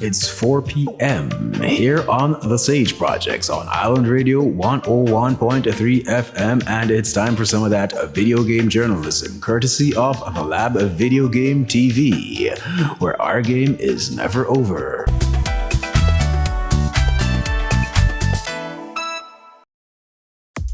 It's 4 p.m. here on The Sage Projects on Island Radio 101.3 FM, and it's time for some of that video game journalism, courtesy of the Lab of Video Game TV, where our game is never over.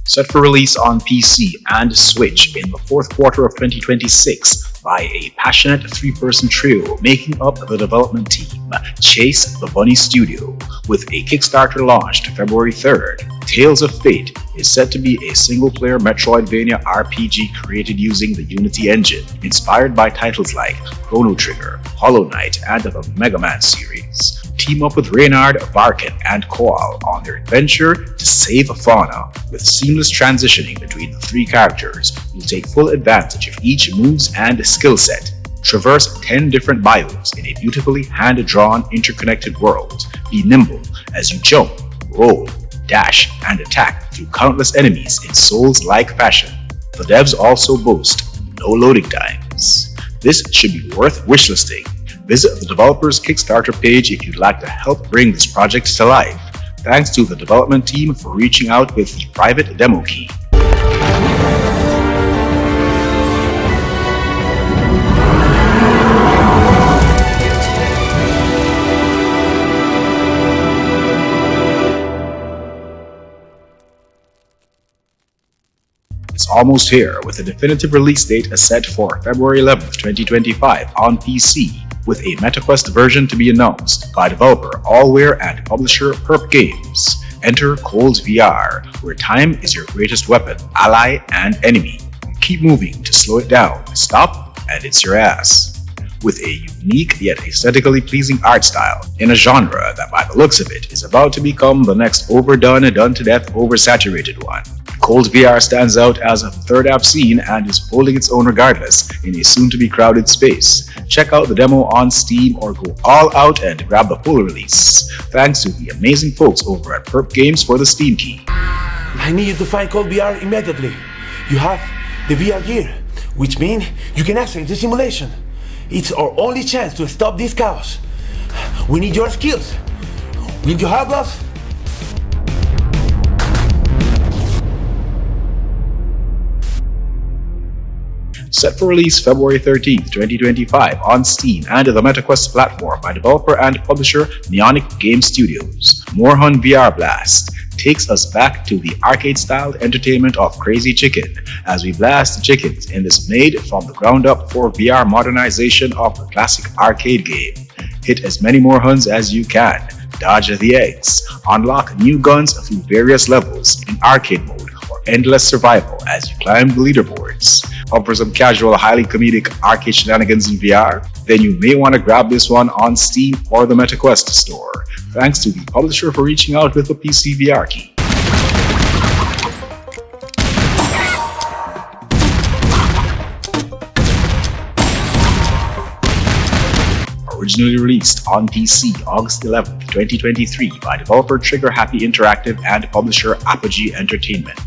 Set for release on PC and Switch in the fourth quarter of 2026 by a passionate three-person trio making up the development team, Chase the Bunny Studio. With a Kickstarter launched February 3rd, Tales of Fate is set to be a single-player Metroidvania RPG created using the Unity engine, inspired by titles like Chrono Trigger, Hollow Knight, and the Mega Man series. Team up with Reynard, Barkin, and Koal on their adventure to save fauna. With seamless transitioning between the three characters, you'll take full advantage of each moves and skill set. Traverse 10 different biomes in a beautifully hand-drawn, interconnected world. Be nimble as you jump, roll, dash, and attack through countless enemies in Souls-like fashion. The devs also boast no loading times. This should be worth wishlisting. Visit the developer's Kickstarter page if you'd like to help bring this project to life. Thanks to the development team for reaching out with the private demo key. It's almost here, with a definitive release date set for February 11th, 2025 on PC, with a MetaQuest version to be announced by developer Allware and publisher Perp Games. Enter Cold VR, where time is your greatest weapon, ally, and enemy. Keep moving to slow it down, stop, and it's your ass. With a unique yet aesthetically pleasing art style, in a genre that by the looks of it is about to become the next overdone, done to death, oversaturated one. Cold VR stands out as a third app scene and is holding its own regardless in a soon-to-be crowded space. Check out the demo on Steam or go all out and grab the full release. Thanks to the amazing folks over at Perp Games for the Steam key. I need you to find Cold VR immediately. You have the VR gear, which means you can access the simulation. It's our only chance to stop this chaos. We need your skills. Will you help us? Set for release February 13th, 2025 on Steam and the MetaQuest platform by developer and publisher Neonic Game Studios. Moorhuhn VR Blast takes us back to the arcade-styled entertainment of Crazy Chicken as we blast the chickens in this made from the ground up for VR modernization of the classic arcade game. Hit as many Moorhuhns as you can, dodge the eggs, unlock new guns through various levels in arcade mode or endless survival as you climb the leaderboards. Up for some casual, highly comedic arcade shenanigans in VR? Then you may want to grab this one on Steam or the MetaQuest store. Thanks to the publisher for reaching out with the PC VR key. Originally released on PC August 11th, 2023 by developer Trigger Happy Interactive and publisher Apogee Entertainment.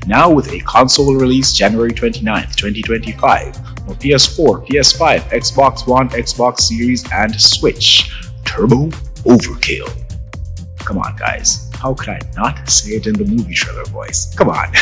Now with a console release January 29th, 2025 for PS4, PS5, Xbox One, Xbox Series, and Switch. Turbo Overkill. Come on guys, how could I not say it in the movie trailer voice? Come on.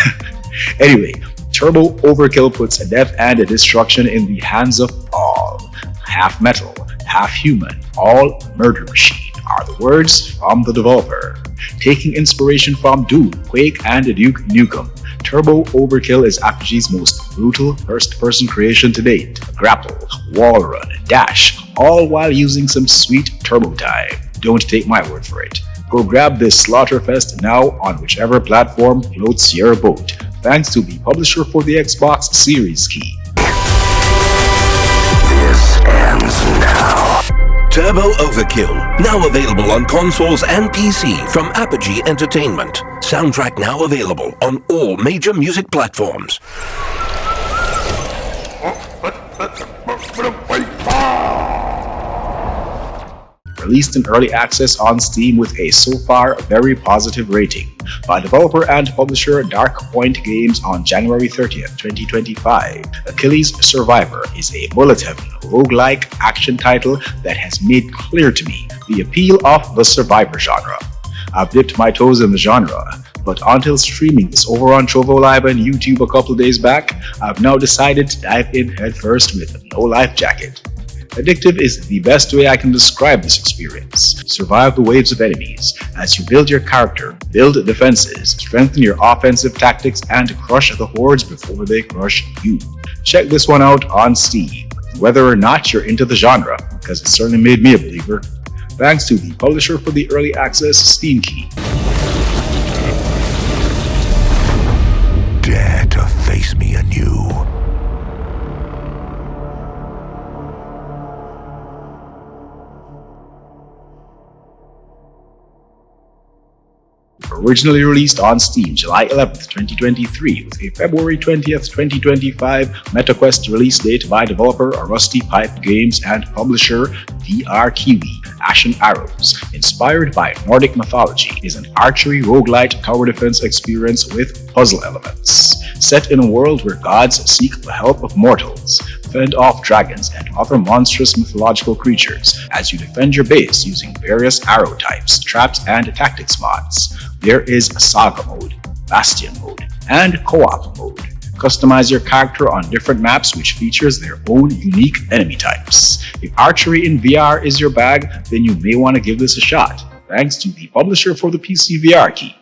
Anyway, Turbo Overkill puts a death and a destruction in the hands of all. Half metal, half human, all murder machine are the words from the developer. Taking inspiration from Doom, Quake, and Duke Nukem, Turbo Overkill is Apogee's most brutal first-person creation to date. Grapple, wall run, dash, all while using some sweet turbo time. Don't take my word for it. Go grab this Slaughterfest now on whichever platform floats your boat. Thanks to the publisher for the Xbox Series key. This ends now. Turbo Overkill, now available on consoles and PC from Apogee Entertainment. Soundtrack now available on all major music platforms. released in early access on Steam with a so far very positive rating. By developer and publisher Dark Point Games on January 30th, 2025, Achilles Survivor is a bullet-heaven, roguelike action title that has made clear to me the appeal of the survivor genre. I've dipped my toes in the genre, but until streaming this over on Trovo Live and YouTube a couple days back, I've now decided to dive in headfirst with no life jacket. Addictive is the best way I can describe this experience. Survive the waves of enemies as you build your character, build defenses, strengthen your offensive tactics, and crush the hordes before they crush you. Check this one out on Steam, whether or not you're into the genre, because it certainly made me a believer. Thanks to the publisher for the early access Steam key. Dare to face me anew. Originally released on Steam July 11th, 2023, with a February 20th, 2025 MetaQuest release date by developer Rusty Pipe Games and publisher VR Kiwi. Ashen Arrows, inspired by Nordic mythology, is an archery roguelite tower defense experience with puzzle elements. Set in a world where gods seek the help of mortals, fend off dragons and other monstrous mythological creatures as you defend your base using various arrow types, traps, and tactics mods. There is Saga mode, Bastion mode, and Co-op mode. Customize your character on different maps which features their own unique enemy types. If archery in VR is your bag, then you may want to give this a shot, thanks to the publisher for the PC VR key.